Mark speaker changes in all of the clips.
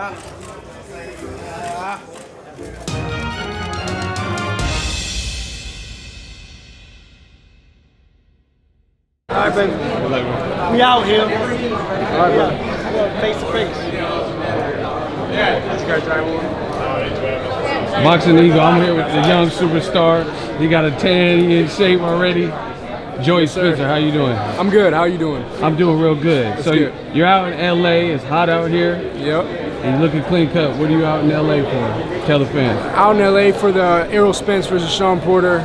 Speaker 1: All right, baby. We out here. All right, bro. Face to face.
Speaker 2: Boxing Eagle, I'm here with the young superstar. He got a tan, he in shape already. Joey Spencer, how you doing?
Speaker 3: I'm good, how you doing?
Speaker 2: I'm doing real good.
Speaker 3: That's
Speaker 2: so
Speaker 3: good.
Speaker 2: You're out in LA, it's hot out here.
Speaker 3: Yep.
Speaker 2: And you're looking clean cut. What are you out in LA for? Tell the fans.
Speaker 3: Out in LA for the Errol Spence versus Sean Porter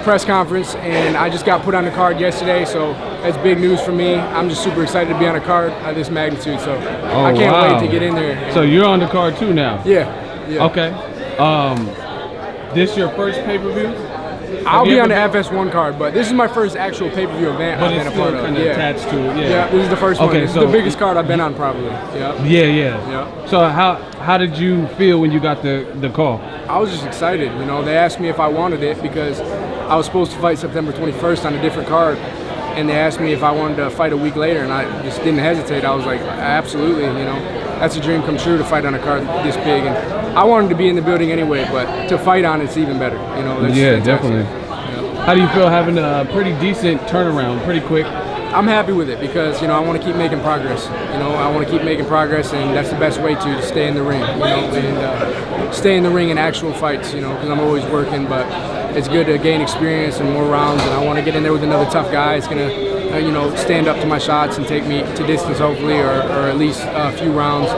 Speaker 3: press conference, and I just got put on the card yesterday, so that's big news for me. I'm just super excited to be on a card of this magnitude, so I can't wait to get in there.
Speaker 2: So you're on the card too now?
Speaker 3: Yeah.
Speaker 2: Okay. This your first pay-per-view?
Speaker 3: I'll be on the FS1 card, but this is my first actual pay-per-view event
Speaker 2: but
Speaker 3: I've been a part of.
Speaker 2: Kind of attached to it,
Speaker 3: Yeah, this is the first one. This is
Speaker 2: so
Speaker 3: the biggest card I've been on probably.
Speaker 2: Yeah. So how did you feel when you got the call?
Speaker 3: I was just excited. You know, they asked me if I wanted it because I was supposed to fight September 21st on a different card, and they asked me if I wanted to fight a week later, and I just didn't hesitate. I was like, absolutely. You know, that's a dream come true to fight on a card this big, and I wanted to be in the building anyway, but to fight on it's even better. You know, that's fantastic.
Speaker 2: Definitely. How do you feel having a pretty decent turnaround, pretty quick?
Speaker 3: I'm happy with it because, you know, I want to keep making progress. You know, I want to keep making progress, and that's the best way to stay in the ring, you know, and stay in the ring in actual fights, you know, because I'm always working, but it's good to gain experience and more rounds, and I want to get in there with another tough guy. It's going to, you know, stand up to my shots and take me to distance, hopefully, or at least a few rounds.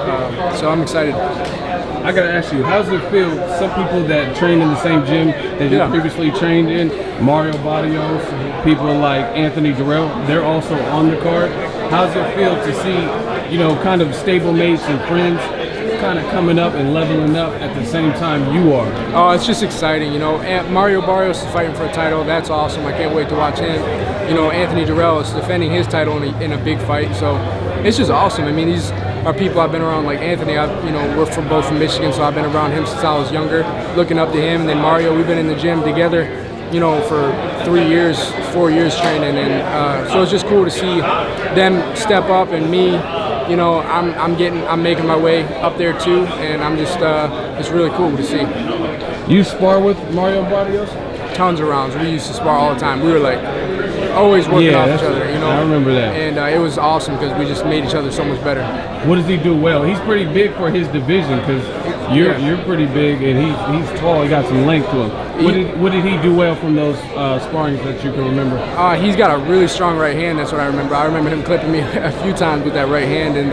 Speaker 3: So I'm excited.
Speaker 2: I gotta ask you, how does it feel? Some people that train in the same gym that you previously trained in, Mario Barrios, people like Anthony Durrell, they're also on the card. How does it feel to see, you know, kind of stable mates and friends kind of coming up and leveling up at the same time you are?
Speaker 3: Oh, it's just exciting, you know. Mario Barrios is fighting for a title. That's awesome. I can't wait to watch him. You know, Anthony Durrell is defending his title in a big fight, so it's just awesome. I mean, these are people I've been around, like Anthony. You know, we're both from Michigan, so I've been around him since I was younger, looking up to him. And then Mario, we've been in the gym together, you know, for 4 years training, and so it's just cool to see them step up, and me, you know, I'm making my way up there too, and I'm just it's really cool to see.
Speaker 2: You spar with Mario Barrios?
Speaker 3: Tons of rounds. We used to spar all the time. We were like always working off each other, you know.
Speaker 2: I remember that.
Speaker 3: And it was awesome because we just made each other so much better.
Speaker 2: What does he do well? He's pretty big for his division because you're pretty big, and he's tall. He got some length to him. What did he do well from those sparrings that you can remember?
Speaker 3: He's got a really strong right hand. That's what I remember. I remember him clipping me a few times with that right hand, and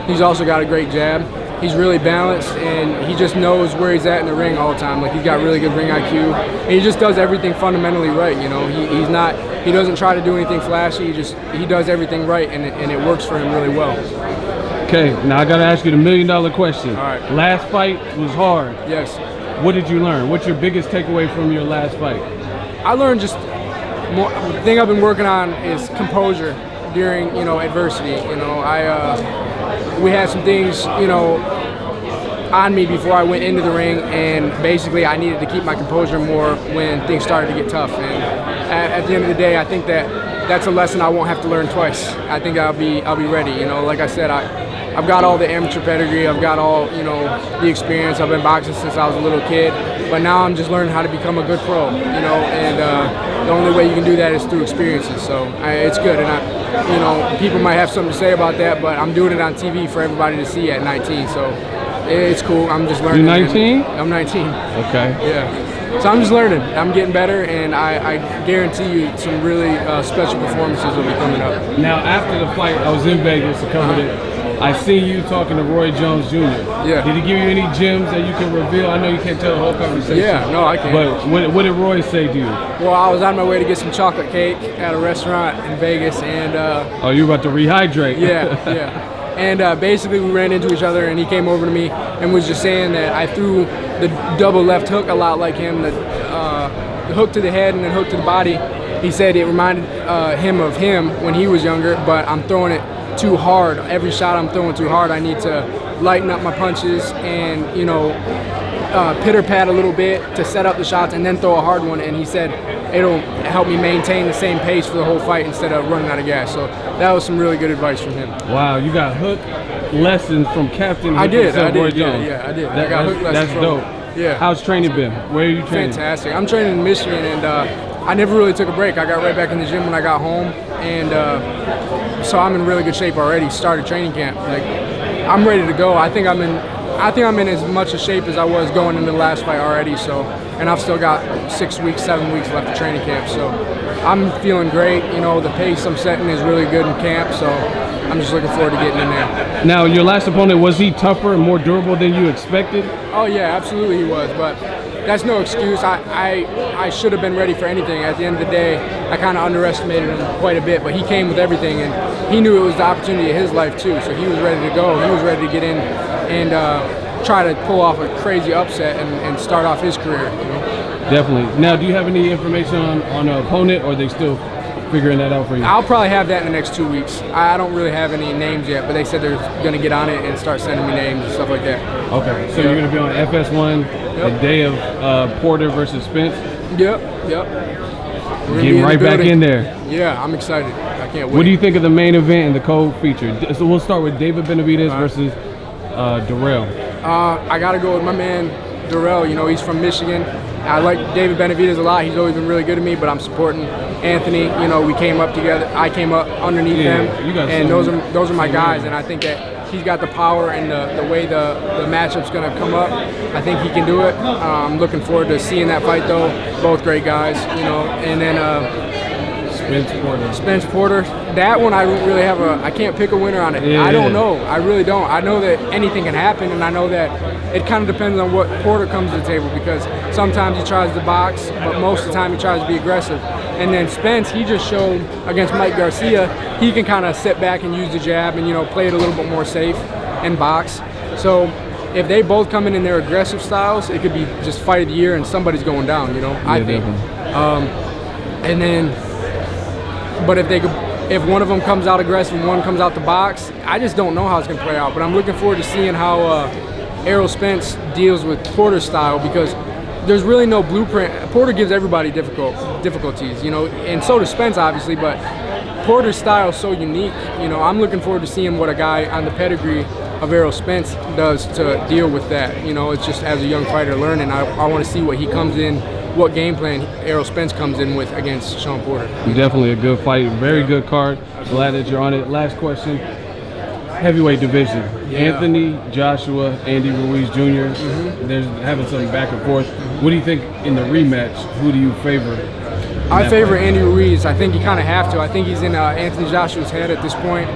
Speaker 3: he's also got a great jab. He's really balanced, and he just knows where he's at in the ring all the time. Like, he's got really good ring IQ, and he just does everything fundamentally right. You know, he doesn't try to do anything flashy. He does everything right, and it works for him really well.
Speaker 2: Okay, now I gotta ask you the $1 million question.
Speaker 3: All right.
Speaker 2: Last fight was hard.
Speaker 3: Yes.
Speaker 2: What did you learn? What's your biggest takeaway from your last fight?
Speaker 3: I learned just more. The thing I've been working on is composure during, you know, adversity. You know, we had some things, you know, on me before I went into the ring, and basically I needed to keep my composure more when things started to get tough. And at the end of the day, I think that's a lesson I won't have to learn twice. I think I'll be ready. You know, like I said, I've got all the amateur pedigree. I've got all, you know, the experience. I've been boxing since I was a little kid, but now I'm just learning how to become a good pro. You know, and the only way you can do that is through experiences. So it's good, and you know, people might have something to say about that, but I'm doing it on TV for everybody to see at 19. So it's cool. I'm just learning.
Speaker 2: You're 19?
Speaker 3: I'm 19.
Speaker 2: Okay.
Speaker 3: Yeah. So I'm just learning. I'm getting better, and I guarantee you some really special performances will be coming up.
Speaker 2: Now, after the fight, I was in Vegas to cover it. I seen you talking to Roy Jones Jr.
Speaker 3: Yeah.
Speaker 2: Did he give you any gems that you can reveal? I know you can't tell the whole conversation.
Speaker 3: Yeah, no, I can't.
Speaker 2: But what did Roy say to you?
Speaker 3: Well, I was on my way to get some chocolate cake at a restaurant in Vegas, and
Speaker 2: oh, you were about to rehydrate.
Speaker 3: Yeah. And basically we ran into each other, and he came over to me and was just saying that I threw the double left hook a lot like him, the hook to the head and then hook to the body. He said it reminded him of him when he was younger, but I'm throwing it too hard. Every shot I'm throwing too hard. I need to lighten up my punches and, you know, pitter pat a little bit to set up the shots and then throw a hard one. And he said it'll help me maintain the same pace for the whole fight instead of running out of gas. So that was some really good advice from him.
Speaker 2: Wow, you got hook lessons from Captain.
Speaker 3: I did.
Speaker 2: Yeah,
Speaker 3: I did. I got hook lessons.
Speaker 2: That's dope.
Speaker 3: Yeah.
Speaker 2: How's training been? Where are you training?
Speaker 3: Fantastic. I'm training in Michigan, and I never really took a break. I got right back in the gym when I got home, and so I'm in really good shape already. Started training camp. Like, I'm ready to go. I think I'm in as much a shape as I was going into the last fight already. So, and I've still got 6 weeks, 7 weeks left of training camp. So, I'm feeling great. You know, the pace I'm setting is really good in camp. So, I'm just looking forward to getting in there.
Speaker 2: Now, your last opponent, was he tougher and more durable than you expected?
Speaker 3: Oh yeah, absolutely he was. But that's no excuse. I should have been ready for anything. At the end of the day, I kind of underestimated him quite a bit, but he came with everything, and he knew it was the opportunity of his life too. So he was ready to go. He was ready to get in and try to pull off a crazy upset and start off his career. You know?
Speaker 2: Definitely. Now, do you have any information on an opponent, or are they still figuring that out for you?
Speaker 3: I'll probably have that in the next 2 weeks. I don't really have any names yet, but they said they're going to get on it and start sending me names and stuff like that.
Speaker 2: Okay, so you're going to be on FS1 the day of Porter versus Spence?
Speaker 3: Yep.
Speaker 2: Getting right back in there.
Speaker 3: Yeah, I'm excited. I can't wait.
Speaker 2: What do you think of the main event and the co-feature? So we'll start with David Benavidez versus Darrell.
Speaker 3: I got to go with my man Darrell. You know, he's from Michigan. I like David Benavidez a lot. He's always been really good to me, but I'm supporting Anthony. You know, we came up together. I came up underneath him, and those are my guys. And I think that he's got the power and the way the matchup's going to come up. I think he can do it. I'm looking forward to seeing that fight, though. Both great guys, you know. And then Spence Porter. That one I don't really have I can't pick a winner on it. I don't know. I really don't. I know that anything can happen, and I know that it kind of depends on what Porter comes to the table, because sometimes he tries to box, but most of the time he tries to be aggressive. And then Spence, he just showed against Mike Garcia, he can kind of sit back and use the jab and, you know, play it a little bit more safe and box. So if they both come in their aggressive styles, it could be just fight of the year and somebody's going down, you know, I think. And then, but if one of them comes out aggressive and one comes out to box, I just don't know how it's going to play out. But I'm looking forward to seeing how Errol Spence deals with Porter's style, because there's really no blueprint. Porter gives everybody difficulties, you know, and so does Spence, obviously, but Porter's style is so unique. You know, I'm looking forward to seeing what a guy on the pedigree of Errol Spence does to deal with that. You know, it's just as a young fighter learning. I want to see what he comes in, what game plan Errol Spence comes in with against Sean Porter.
Speaker 2: Definitely a good fight, very good card. Glad that you're on it. Last question. Heavyweight division. Anthony Joshua, Andy Ruiz Jr. There's having some back and forth. What do you think in the rematch? Who do you favor?
Speaker 3: I favor Andy Ruiz. I think you kind of have to. I think he's in Anthony Joshua's head at this point.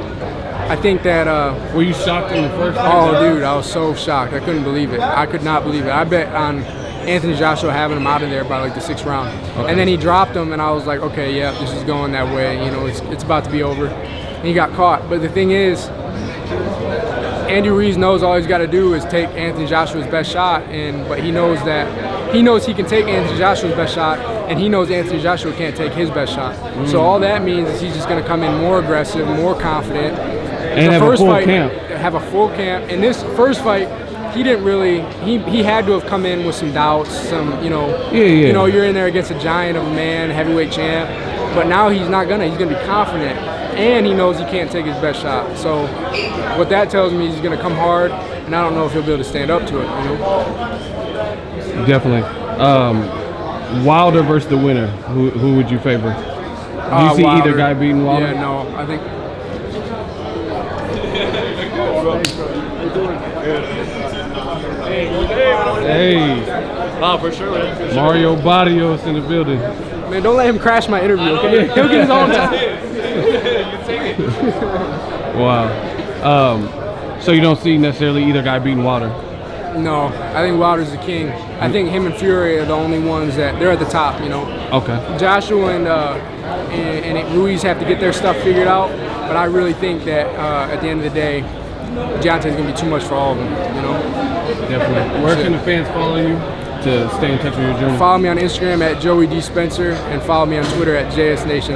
Speaker 3: I think that.
Speaker 2: Were you shocked in the first fight?
Speaker 3: Oh, dude, I was so shocked. I couldn't believe it. I could not believe it. I bet on Anthony Joshua having him out of there by like the 6th round. Okay. And then he dropped him, and I was like, okay, yeah, this is going that way. You know, it's about to be over. And he got caught. But the thing is, Andy Ruiz knows all he's got to do is take Anthony Joshua's best shot, but he knows he can take Anthony Joshua's best shot, and he knows Anthony Joshua can't take his best shot. So all that means is he's just going to come in more aggressive, more confident,
Speaker 2: and have a full camp.
Speaker 3: Have a full camp. In this first fight, he didn't really. He had to have come in with some doubts, some you know. You know, you're in there against a giant of a man, heavyweight champ, but now he's not gonna. He's gonna be confident. And he knows he can't take his best shot. So what that tells me is he's going to come hard, and I don't know if he'll be able to stand up to it. You know?
Speaker 2: Definitely. Wilder versus the winner. Who would you favor? Do you see
Speaker 3: Wilder.
Speaker 2: either guy beating Wilder?
Speaker 3: Yeah, no. I think.
Speaker 2: Hey.
Speaker 1: Oh, for sure.
Speaker 2: Mario Barrios in the building.
Speaker 3: Man, don't let him crash my interview, okay? He'll get his own time.
Speaker 2: Wow. So you don't see necessarily either guy beating Wilder?
Speaker 3: No, I think Wilder's the king. I think him and Fury are the only ones that they're at the top, you know.
Speaker 2: Okay.
Speaker 3: Joshua and Ruiz have to get their stuff figured out, but I really think that at the end of the day, Deontay's gonna be too much for all of them, you know.
Speaker 2: Definitely. Where can the fans follow you to stay in touch with your journey?
Speaker 3: Follow me on Instagram at Joey D. Spencer, and follow me on Twitter at JSNation_.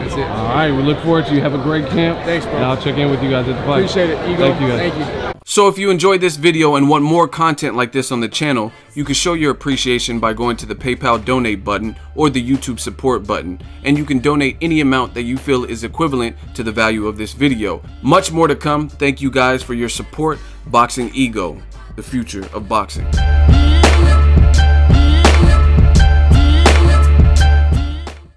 Speaker 3: That's it.
Speaker 2: All right, we look forward to you. Have a great camp.
Speaker 3: Thanks, bro.
Speaker 2: And I'll check in with you guys at the fight.
Speaker 3: Appreciate it. Ego.
Speaker 2: Thank you, guys.
Speaker 3: Thank you.
Speaker 4: So if you enjoyed this video and want more content like this on the channel, you can show your appreciation by going to the PayPal donate button or the YouTube support button, and you can donate any amount that you feel is equivalent to the value of this video. Much more to come. Thank you guys for your support. Boxing Ego, the future of boxing.